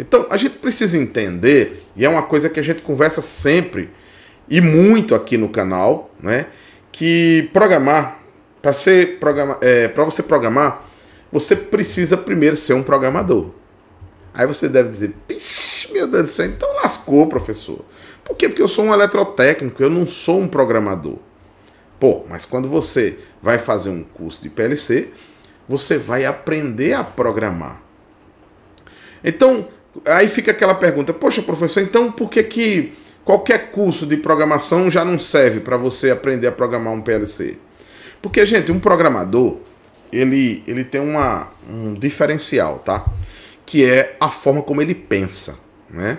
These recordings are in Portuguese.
Então, a gente precisa entender, e é uma coisa que a gente conversa sempre e muito aqui no canal, né? Que programar, para você programar, você precisa primeiro ser um programador. Aí você deve dizer, pixe, meu Deus do céu, então lascou, professor. Por quê? Porque eu sou um eletrotécnico, eu não sou um programador. Pô, mas quando você vai fazer um curso de PLC, você vai aprender a programar. Então, aí fica aquela pergunta, poxa, professor, então por que qualquer curso de programação já não serve para você aprender a programar um PLC? Porque, gente, um programador, ele tem um diferencial, tá? Que é a forma como ele pensa, né?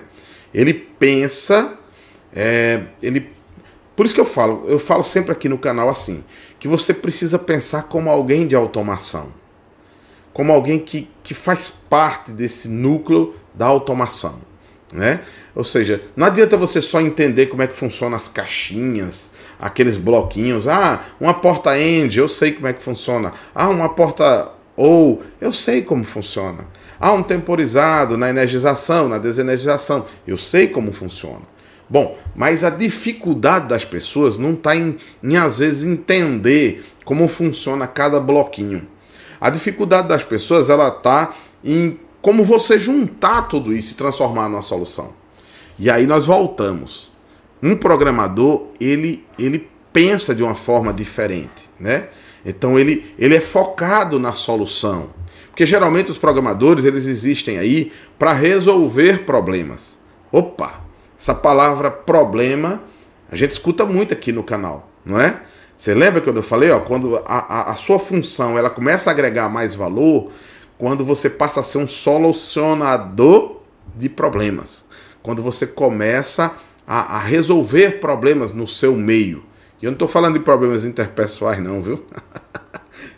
Ele pensa, por isso que eu falo sempre aqui no canal assim, que você precisa pensar como alguém de automação, como alguém que faz parte desse núcleo da automação, né? Ou seja, não adianta você só entender como é que funcionam as caixinhas, aqueles bloquinhos. Ah, uma porta END, eu sei como é que funciona. Ah, uma porta OU, eu sei como funciona. Ah, um temporizado na energização, na desenergização, eu sei como funciona. Bom, mas a dificuldade das pessoas não está em às vezes entender como funciona cada bloquinho. A dificuldade das pessoas ela está em como você juntar tudo isso e transformar numa solução. E aí nós voltamos. Um programador, ele pensa de uma forma diferente, né? Então ele é focado na solução. Porque geralmente os programadores, eles existem aí para resolver problemas. Opa, essa palavra problema, a gente escuta muito aqui no canal, não é? Você lembra quando eu falei, ó, quando a sua função ela começa a agregar mais valor, quando você passa a ser um solucionador de problemas. Quando você começa a resolver problemas no seu meio. E eu não estou falando de problemas interpessoais não, viu?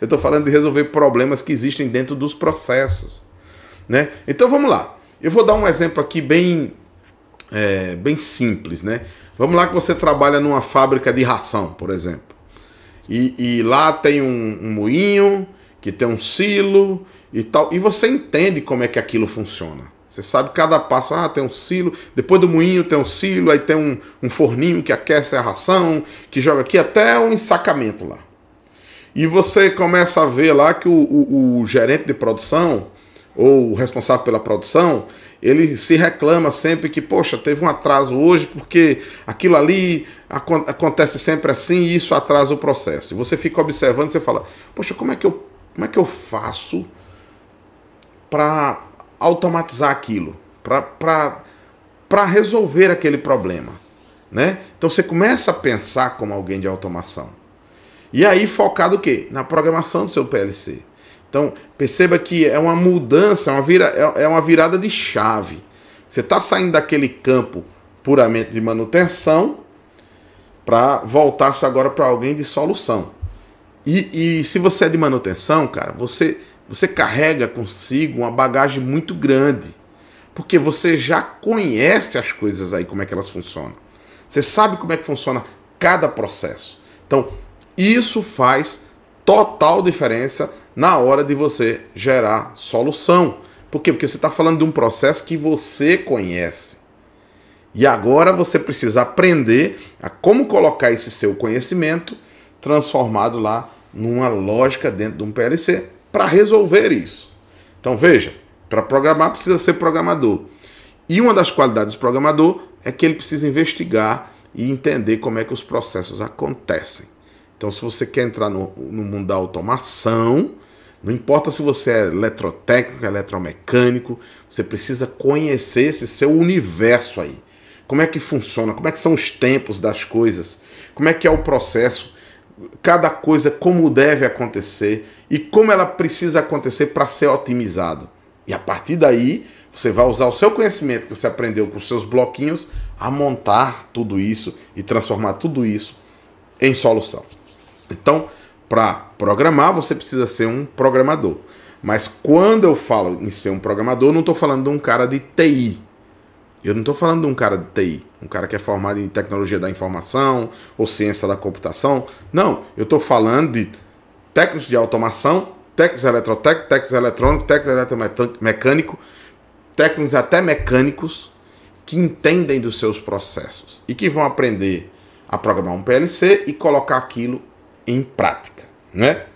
Eu estou falando de resolver problemas que existem dentro dos processos, né? Então vamos lá. Eu vou dar um exemplo aqui bem simples, né? Vamos lá que você trabalha numa fábrica de ração, por exemplo. E lá tem um moinho, que tem um silo e tal. E você entende como é que aquilo funciona. Você sabe cada passo, tem um silo, depois do moinho tem um silo, aí tem um forninho que aquece a ração, que joga aqui até um ensacamento lá. E você começa a ver lá que o gerente de produção, ou o responsável pela produção, ele se reclama sempre que, poxa, teve um atraso hoje porque aquilo ali acontece sempre assim e isso atrasa o processo. E você fica observando e você fala, poxa, como é que eu faço para automatizar aquilo, para resolver aquele problema, né? Então você começa a pensar como alguém de automação. E aí focado o quê? Na programação do seu PLC. Então perceba que é uma mudança, é uma virada de chave. Você está saindo daquele campo puramente de manutenção para voltar-se agora para alguém de solução. E se você é de manutenção, cara, você carrega consigo uma bagagem muito grande, porque você já conhece as coisas aí, como é que elas funcionam. Você sabe como é que funciona cada processo. Então, isso faz total diferença na hora de você gerar solução. Por quê? Porque você está falando de um processo que você conhece. E agora você precisa aprender a como colocar esse seu conhecimento transformado lá numa lógica dentro de um PLC para resolver isso. Então veja, para programar precisa ser programador. E uma das qualidades do programador é que ele precisa investigar e entender como é que os processos acontecem. Então se você quer entrar no mundo da automação, não importa se você é eletrotécnico, eletromecânico, você precisa conhecer esse seu universo aí. Como é que funciona, como é que são os tempos das coisas, como é que é o processo, cada coisa como deve acontecer e como ela precisa acontecer para ser otimizado. E a partir daí, você vai usar o seu conhecimento que você aprendeu com os seus bloquinhos a montar tudo isso e transformar tudo isso em solução. Então, para programar, você precisa ser um programador. Mas quando eu falo em ser um programador, eu não estou falando de um cara de TI. Eu não estou falando de um cara de TI, um cara que é formado em tecnologia da informação ou ciência da computação. Não, eu estou falando de técnicos de automação, técnicos eletrotécnicos, técnicos eletrônicos, técnicos eletromecânicos, técnicos até mecânicos que entendem dos seus processos e que vão aprender a programar um PLC e colocar aquilo em prática, né?